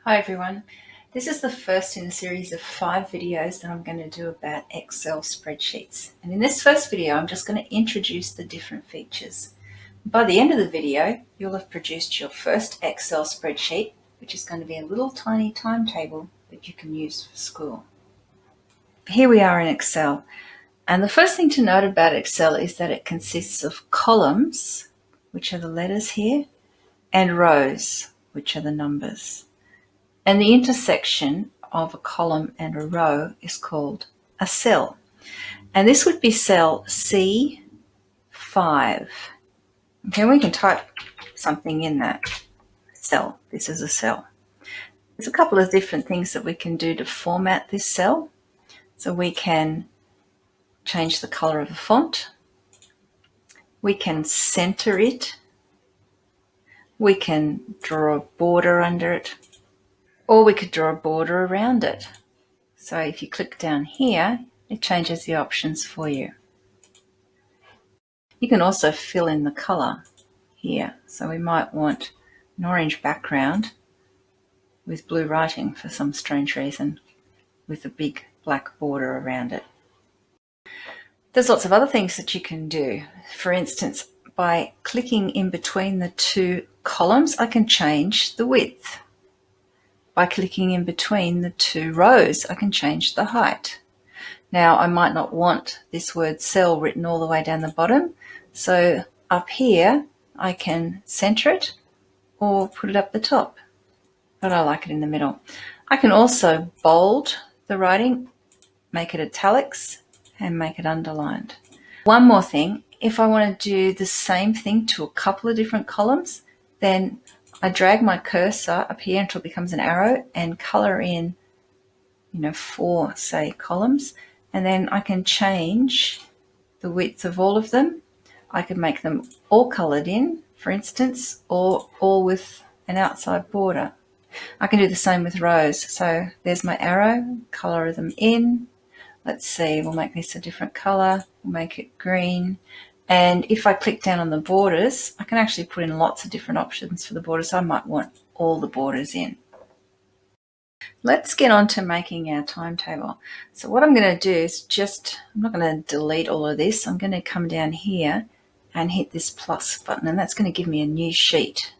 Hi everyone. This is the first in a series of 5 videos that I'm going to do about Excel spreadsheets. And in this first video, I'm just going to introduce the different features. By the end of the video, you'll have produced your first Excel spreadsheet, which is going to be a little tiny timetable that you can use for school. Here we are in Excel. And the first thing to note about Excel is that it consists of columns, which are the letters here, and rows, which are the numbers. And the intersection of a column and a row is called a cell. And this would be cell C5. Okay, we can type something in that cell. This is a cell. There's a couple of different things that we can do to format this cell. So we can change the color of the font. We can center it. We can draw a border under it. Or we could draw a border around it. So if you click down here, it changes the options for you. You can also fill in the color here. So we might want an orange background with blue writing for some strange reason, with a big black border around it. There's lots of other things that you can do. For instance, by clicking in between the two columns, I can change the width. By clicking in between the two rows, I can change the height. Now, I might not want this word cell written all the way down the bottom, so up here I can center it or put it up the top, but I like it in the middle. I can also bold the writing, make it italics, and make it underlined. One more thing, if I want to do the same thing to a couple of different columns, then I drag my cursor up here until it becomes an arrow and color in, 4, say, columns, and then I can change the width of all of them. I could make them all colored in, for instance, or all with an outside border. I can do the same with rows. So there's my arrow, color them in. Let's see, we'll make this a different color. We'll make it green. And if I click down on the borders, I can actually put in lots of different options for the borders. I might want all the borders in. Let's get on to making our timetable. So what I'm going to do is I'm not going to delete all of this. I'm going to come down here and hit this plus button, and that's going to give me a new sheet,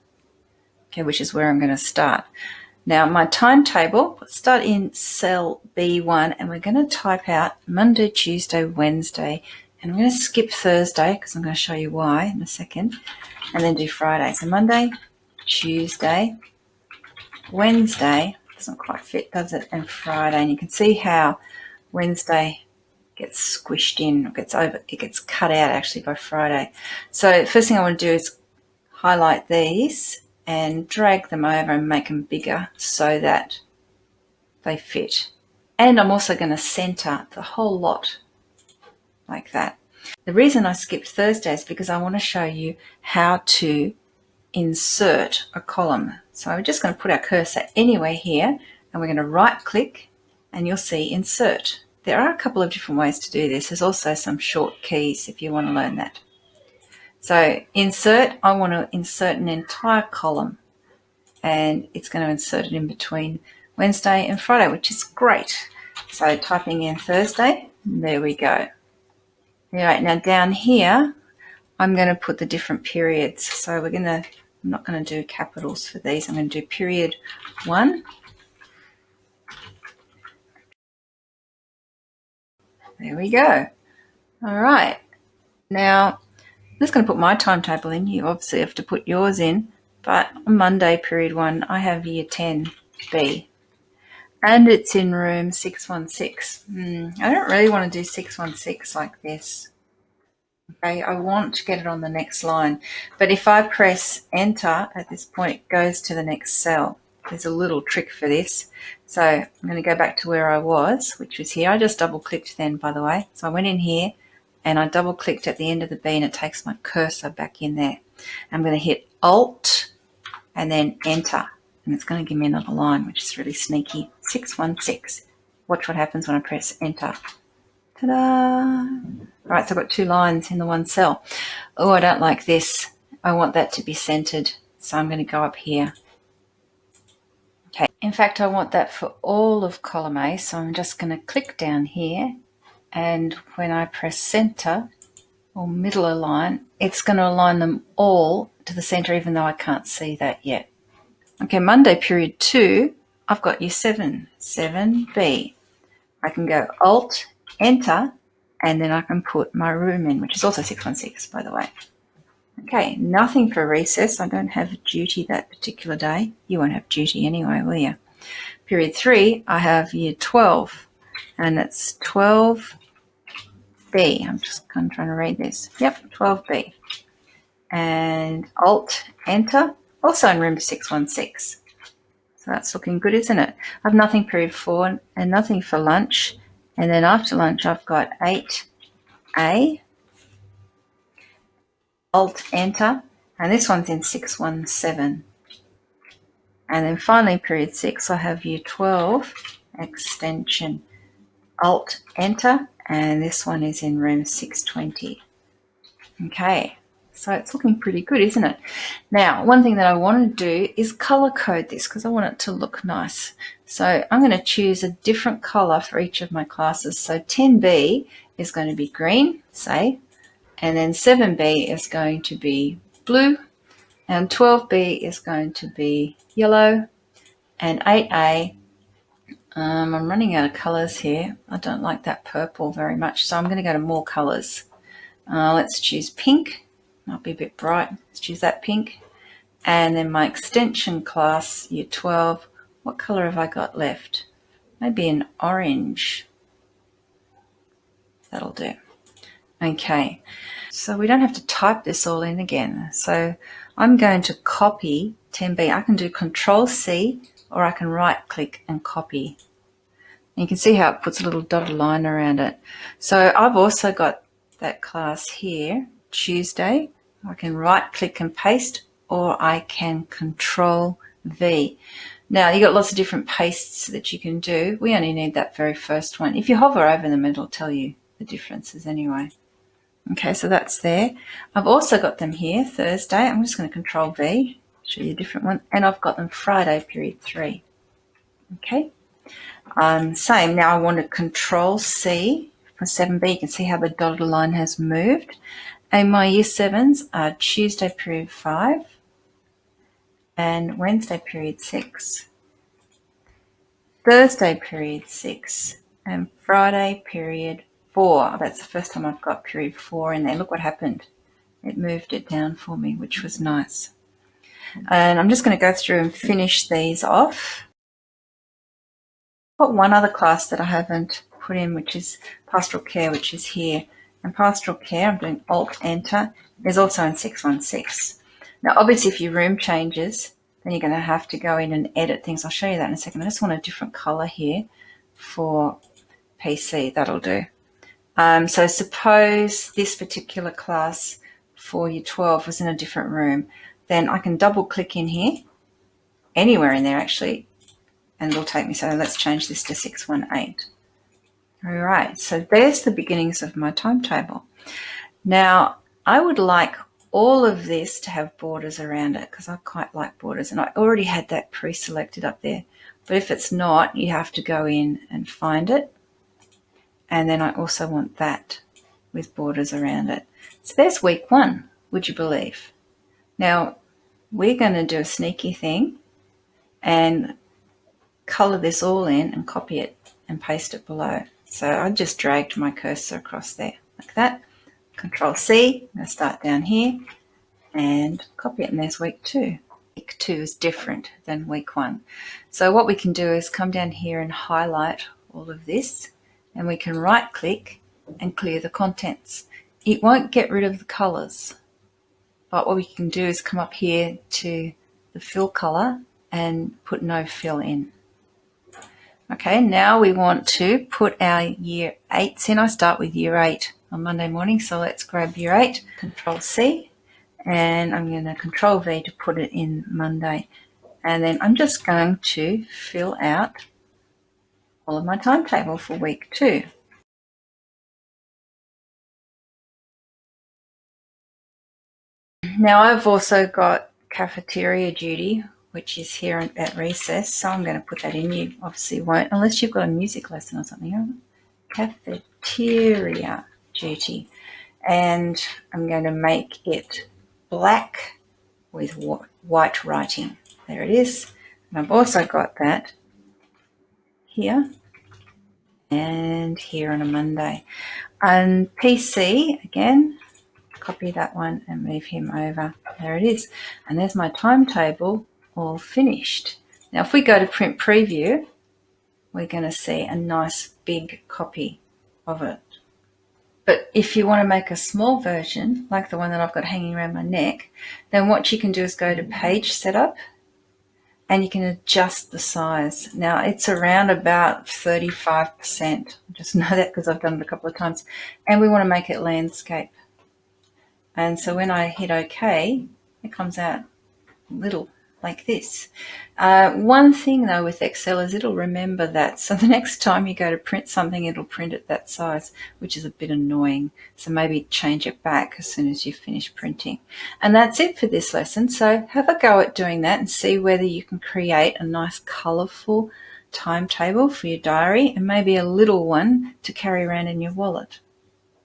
okay, which is where I'm going to start. Now my timetable, let's start in cell B1, and we're going to type out Monday, Tuesday, Wednesday, and I'm going to skip Thursday because I'm going to show you why in a second, and then do Friday. So Monday, Tuesday, Wednesday, doesn't quite fit, does it? And Friday, and you can see how Wednesday gets squished in, it gets cut out actually by Friday. So first thing I want to do is highlight these and drag them over and make them bigger so that they fit. And I'm also going to center the whole lot like that. The reason I skipped Thursday is because I want to show you how to insert a column. So we're just going to put our cursor anywhere here, and we're going to right click, and you'll see insert. There are a couple of different ways to do this. There's also some short keys if you want to learn that. So insert, I want to insert an entire column, and it's going to insert it in between Wednesday and Friday, which is great. So typing in Thursday, there we go. All right, now down here, I'm going to put the different periods. So I'm not going to do capitals for these. I'm going to do period 1. There we go. All right. Now, I'm just going to put my timetable in. You obviously have to put yours in. But on Monday, period 1, I have year 10B. And it's in room 616. I don't really want to do 616 like this. Okay, I want to get it on the next line. But if I press enter at this point, it goes to the next cell. There's a little trick for this. So I'm going to go back to where I was, which was here. I just double clicked then, by the way. So I went in here and I double clicked at the end of the B, and it takes my cursor back in there. I'm going to hit Alt and then enter. And it's going to give me another line, which is really sneaky. 616. Watch what happens when I press enter. Ta-da! All right, so I've got 2 lines in the one cell. Oh, I don't like this. I want that to be centered. So I'm going to go up here. Okay, In fact, I want that for all of column A, so I'm just going to click down here, and when I press center or middle align, it's going to align them all to the center, even though I can't see that yet. Okay, Monday period 2, I've got year 7, 7B. I can go Alt, Enter, and then I can put my room in, which is also 616, by the way. Okay, nothing for recess. I don't have duty that particular day. You won't have duty anyway, will you? Period 3, I have year 12, and it's 12B. I'm just kind of trying to read this. Yep, 12B. And Alt, Enter, also in room 616. So that's looking good, isn't it? I have nothing period 4 and nothing for lunch. And then after lunch, I've got 8A, Alt, Enter, and this one's in 617. And then finally, period 6, I have year 12, extension, Alt, Enter, and this one is in room 620. Okay, so it's looking pretty good, isn't it? Now, one thing that I want to do is color code this because I want it to look nice. So I'm going to choose a different color for each of my classes. So 10B is going to be green, say, and then 7B is going to be blue, and 12B is going to be yellow, and 8A, I'm running out of colors here. I don't like that purple very much, so I'm going to go to more colors. Let's choose pink. Might be a bit bright. Let's choose that pink. And then my extension class, year 12, what color have I got left? Maybe an orange. That'll do. Okay, so we don't have to type this all in again. So I'm going to copy 10B. I can do Control-C, or I can right-click and copy. And you can see how it puts a little dotted line around it. So I've also got that class here, Tuesday. I can right-click and paste, or I can Control-V. Now, you've got lots of different pastes that you can do. We only need that very first one. If you hover over them, it'll tell you the differences anyway. Okay, so that's there. I've also got them here, Thursday. I'm just going to Control-V, show you a different one. And I've got them Friday, period 3. Okay. Same. Now I want to Control-C for 7B. You can see how the dotted line has moved. And my year 7s are Tuesday, period 5, and Wednesday, period 6. Thursday, period 6, and Friday, period 4. That's the first time I've got period 4 in there. Look what happened. It moved it down for me, which was nice. And I'm just going to go through and finish these off. I've got one other class that I haven't put in, which is Pastoral Care, which is here. And Pastoral Care, I'm doing Alt-Enter, is also in 616. Now, obviously, if your room changes, then you're going to have to go in and edit things. I'll show you that in a second. I just want a different color here for PC. That'll do. So suppose this particular class for year 12 was in a different room. Then I can double click in here, anywhere in there actually, and it'll take me. So let's change this to 618. All right, so there's the beginnings of my timetable. Now, I would like all of this to have borders around it because I quite like borders, and I already had that pre-selected up there. But if it's not, you have to go in and find it. And then I also want that with borders around it. So there's week 1, would you believe? Now, we're going to do a sneaky thing and color this all in and copy it and paste it below. So I just dragged my cursor across there like that. Control-C, I'm going to start down here and copy it, and there's week 2. Week 2 is different than week 1. So what we can do is come down here and highlight all of this, and we can right click and clear the contents. It won't get rid of the colors, but what we can do is come up here to the fill color and put no fill in. Okay, now we want to put our year 8s in. I start with year 8 on Monday morning, so let's grab year 8, Control-C, and I'm going to Control-V to put it in Monday. And then I'm just going to fill out all of my timetable for week 2. Now I've also got cafeteria duty, which is here at recess. So I'm going to put that in. You obviously won't, unless you've got a music lesson or something. Cafeteria duty. And I'm going to make it black with white writing. There it is. And I've also got that here and here on a Monday. And PC, again, copy that one and move him over. There it is. And there's my timetable all finished. Now, if we go to print preview, we're going to see a nice big copy of it. But if you want to make a small version, like the one that I've got hanging around my neck, then what you can do is go to page setup and you can adjust the size. Now, it's around about 35%. I just know that because I've done it a couple of times. And we want to make it landscape. And so when I hit OK, it comes out little like this. One thing though with Excel is it'll remember that. So the next time you go to print something, it'll print it that size, which is a bit annoying. So maybe change it back as soon as you finish printing. And that's it for this lesson. So have a go at doing that and see whether you can create a nice colourful timetable for your diary and maybe a little one to carry around in your wallet.